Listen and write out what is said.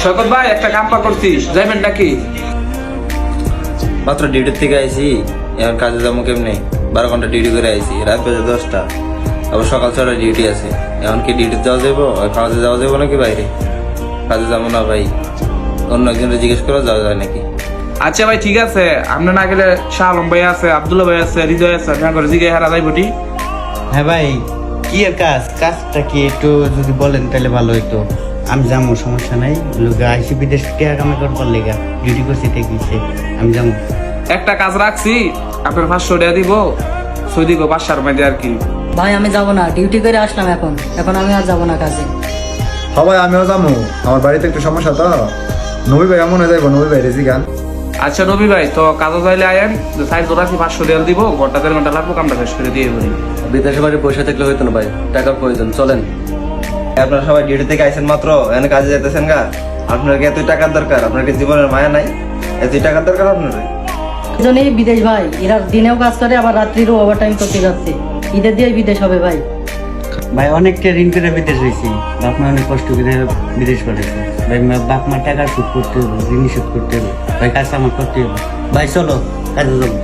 শকত ভাই একটা কাম পা করছি, যাইবেন নাকি? মাত্র ডিউটির থেকে আইছি, এখন কাজে যাবো কেমনি? 12 ঘন্টা ডিউটি করে আইছি, রাত বাজে 10টা, আবার সকাল 6টায় ডিউটি আছে। এখন কি ডিউটিতে যাওয়া যাবো? কাজে যাওয়া যাবো নাকি বাইরে? কাজে যাবো না ভাই, অন্য একজনকে জিজ্ঞেস করে যাওয়া যায় নাকি? আচ্ছা ভাই ঠিক আছে, আপনি না গেলে শাহ আলম ভাই আছে, আব্দুল্লাহ ভাই আছে, হৃদয় আছে, আমি করে জিজ্ঞাসা হারা যাইব টি। হ্যাঁ ভাই, কি এর কাজটা কি একটু যদি বলেন তাহলে ভালো হইতো। আমি যাবো, সমস্যা নাই। লোক আইসি বিদেশ টিয়া কামে করবার লেগা ডিউটি করছি টেকিছে, আমি যাবো। একটা কাজ রাখছি, আপনার 500 টাকা দিব, সৌদি গো 500 মধ্যে আর কি। ভাই আমি যাব না, ডিউটি করে আসলাম, এখন আমি আর যাব না কাজে। সবাই আমিও যাবো, আমার বাড়িতে একটু সমস্যা তো। নবী ভাই এমন হয়ে যাইব, নবী ভাই রেজি গান। আচ্ছা নবী ভাই, তো কাজে যাইলে আয়েন, সাইজ রাখি 500 টাকা দিব, ঘন্টা 1.5 ঘন্টা লাগবো, কামটা শেষ করে দিয়ে বলি। বিদেশে বাড়ি পয়সা থাকলে হইতো না ভাই, টাকার প্রয়োজন, চলেন। আপনারা সবাই ডিউটি থেকে আইছেন মাত্র, এখানে কাজে যেতেছেন গা। আপনার কি এতই টাকার দরকার? আপনার কি জীবনের মায়া নাই? এতই টাকার দরকার আপনার? এজন্যই বিদেশ ভাই, এরা দিনেও কাজ করে আবার রাত্রিরও ওভারটাইম করতে যাচ্ছে। ঈদের দিয়ে বিদেশ হবে ভাই। ভাই অনেকটা ঋণ করে বিদেশ হয়েছি, বাপ মা অনেক কষ্ট করে বিদেশ করেছে ভাই। বাপ মা টাকা শোধ করতে হবে, ঋণ শোধ করতে হবে ভাই, কাজ আমার করতে হবে ভাই। চলো কাজে যাবো।